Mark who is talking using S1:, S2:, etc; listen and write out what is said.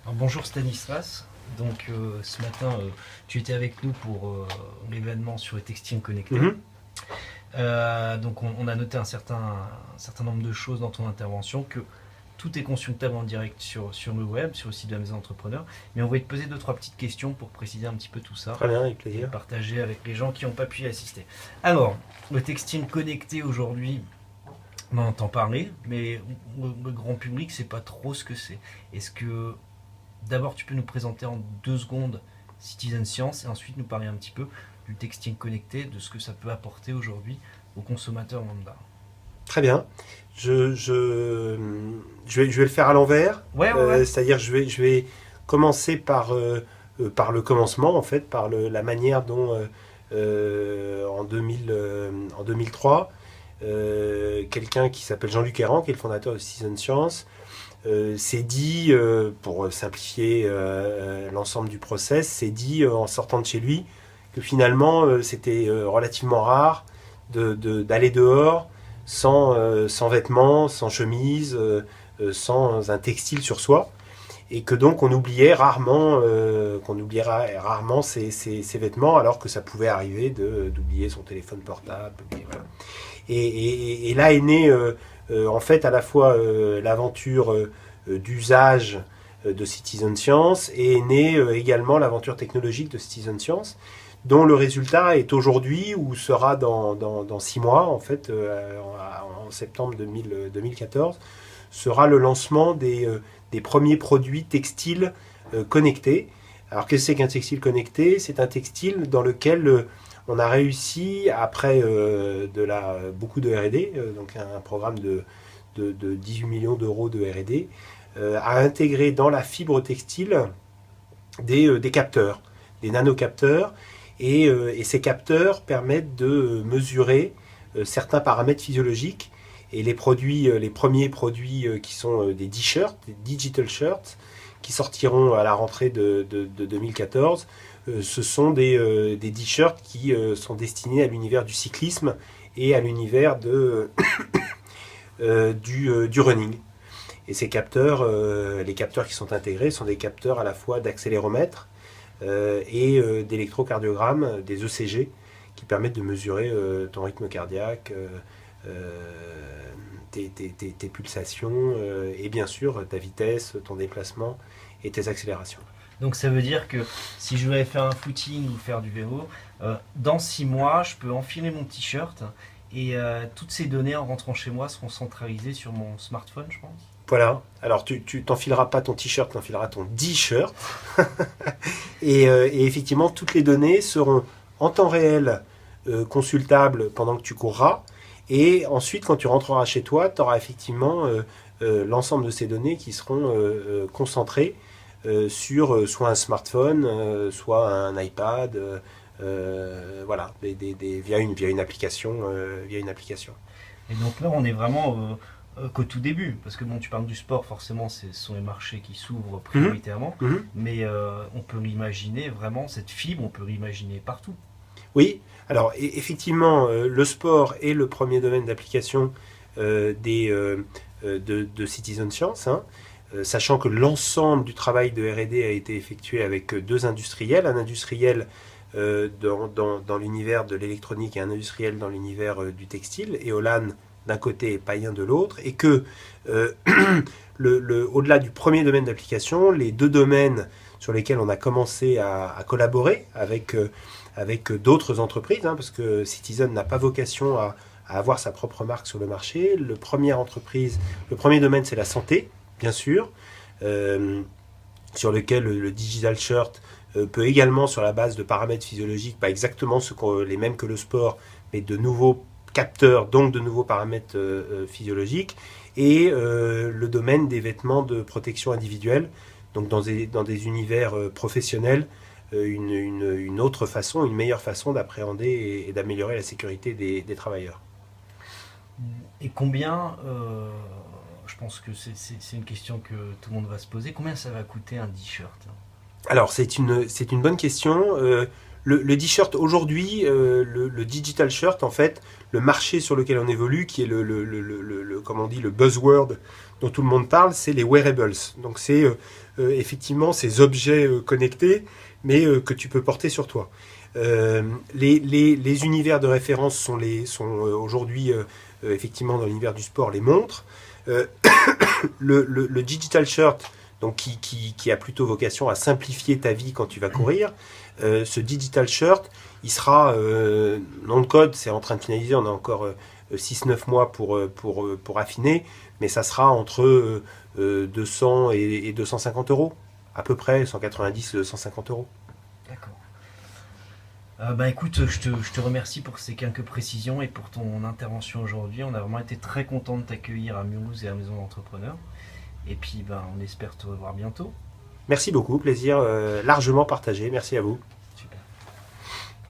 S1: Alors, bonjour Stanislas. Donc ce matin, tu étais avec nous pour l'événement sur les textiles connectés.
S2: Mhm.
S1: Donc on a noté un certain nombre de choses dans ton intervention, que tout est consultable en direct sur le web, sur le site de la Maison Entrepreneur. Mais on va te poser deux, trois petites questions pour préciser un petit peu tout ça
S2: Très bien, avec
S1: et
S2: plaisir.
S1: partager avec les gens qui n'ont pas pu y assister. Alors, le textile connecté aujourd'hui, on en entend parler, mais le grand public ne sait pas trop ce que c'est. Est-ce que d'abord, tu peux nous présenter en 2 secondes Citizen Science et ensuite nous parler un petit peu du textile connecté, de ce que ça peut apporter aujourd'hui aux consommateurs lambda.
S2: Très bien. Je vais le faire à l'envers.
S1: Ouais, ouais, ouais.
S2: C'est-à-dire, je vais commencer par le commencement, en fait, par la manière dont, en 2003, quelqu'un qui s'appelle Jean-Luc Errand, qui est le fondateur de Citizen Science, s'est dit, pour simplifier l'ensemble du process, s'est dit en sortant de chez lui que finalement c'était relativement rare d'aller dehors sans vêtements, sans chemise, sans un textile sur soi, et que donc on oubliait rarement, ses vêtements, alors que ça pouvait arriver d'oublier son téléphone portable. Et, voilà. Et là est née en fait à la fois l'aventure d'usage de Citizen Science et est née également l'aventure technologique de Citizen Science, dont le résultat est aujourd'hui ou sera dans 6 mois, en fait, en septembre 2014, sera le lancement des premiers produits textiles connectés. Alors, qu'est-ce que c'est qu'un textile connecté? C'est un textile dans lequel on a réussi, après beaucoup de R&D, donc un programme de 18 millions d'euros de R&D, à intégrer dans la fibre textile des capteurs, des nanocapteurs, et ces capteurs permettent de mesurer certains paramètres physiologiques. Et les premiers produits qui sont des D-shirts, des digital shirts, qui sortiront à la rentrée de 2014, ce sont des t-shirts qui sont destinés à l'univers du cyclisme et à l'univers du running. Et ces capteurs, les capteurs qui sont intégrés sont des capteurs à la fois d'accéléromètre et d'électrocardiogramme, des ECG, qui permettent de mesurer ton rythme cardiaque, tes pulsations, et bien sûr ta vitesse, ton déplacement et tes accélérations.
S1: Donc ça veut dire que si je voulais faire un footing ou faire du vélo, dans 6 mois, je peux enfiler mon t-shirt et toutes ces données en rentrant chez moi seront centralisées sur mon smartphone, je pense.
S2: Voilà. Alors tu t'enfileras pas ton t-shirt, tu enfileras ton d-shirt. Et effectivement, toutes les données seront en temps réel consultables pendant que tu courras. Et ensuite, quand tu rentreras chez toi, tu auras effectivement l'ensemble de ces données qui seront concentrées sur soit un smartphone, soit un iPad, voilà, via une application, via une application.
S1: Et donc là, on est vraiment qu'au tout début, parce que bon, tu parles du sport, forcément, ce sont les marchés qui s'ouvrent
S2: Mhm,
S1: prioritairement,
S2: mhm.
S1: mais on peut l'imaginer vraiment, cette fibre, on peut l'imaginer partout.
S2: Oui, alors effectivement, le sport est le premier domaine d'application de Citizen Science, hein, sachant que l'ensemble du travail de R&D a été effectué avec deux industriels, un industriel dans l'univers de l'électronique et un industriel dans l'univers du textile, et Olan d'un côté et Payen de l'autre, et que euh, au-delà du premier domaine d'application, les deux domaines sur lesquels on a commencé à collaborer avec d'autres entreprises, hein, parce que Citizen n'a pas vocation à avoir sa propre marque sur le marché. Le premier domaine, c'est la santé, bien sûr, euh, sur lequel le digital shirt peut également, sur la base de paramètres physiologiques, pas exactement les mêmes que le sport, mais de nouveaux capteurs, donc de nouveaux paramètres physiologiques, et le domaine des vêtements de protection individuelle, donc dans des univers professionnels, une autre façon, une meilleure façon d'appréhender et d'améliorer la sécurité des travailleurs.
S1: Et combien, je pense que c'est une question que tout le monde va se poser, combien ça va coûter un t-shirt?
S2: Alors, c'est une bonne question. Le t-shirt aujourd'hui, le digital shirt, en fait, le marché sur lequel on évolue, qui est comme on dit, le buzzword dont tout le monde parle, c'est les wearables. Donc c'est effectivement ces objets connectés, mais que tu peux porter sur toi. Les univers de référence sont aujourd'hui effectivement dans l'univers du sport, les montres. Le digital shirt, donc qui a plutôt vocation à simplifier ta vie quand tu vas courir, ce digital shirt, il sera nom de code, c'est en train de finaliser, on a encore 6-9 mois pour affiner, mais ça sera entre 200 et 250 euros, à peu près 190-150 euros.
S1: D'accord. Bah écoute, je te remercie pour ces quelques précisions et pour ton intervention aujourd'hui. On a vraiment été très content de t'accueillir à Mulhouse et à la Maison d'Entrepreneurs. Et puis on espère te revoir bientôt.
S2: Merci beaucoup, plaisir largement partagé, merci à vous.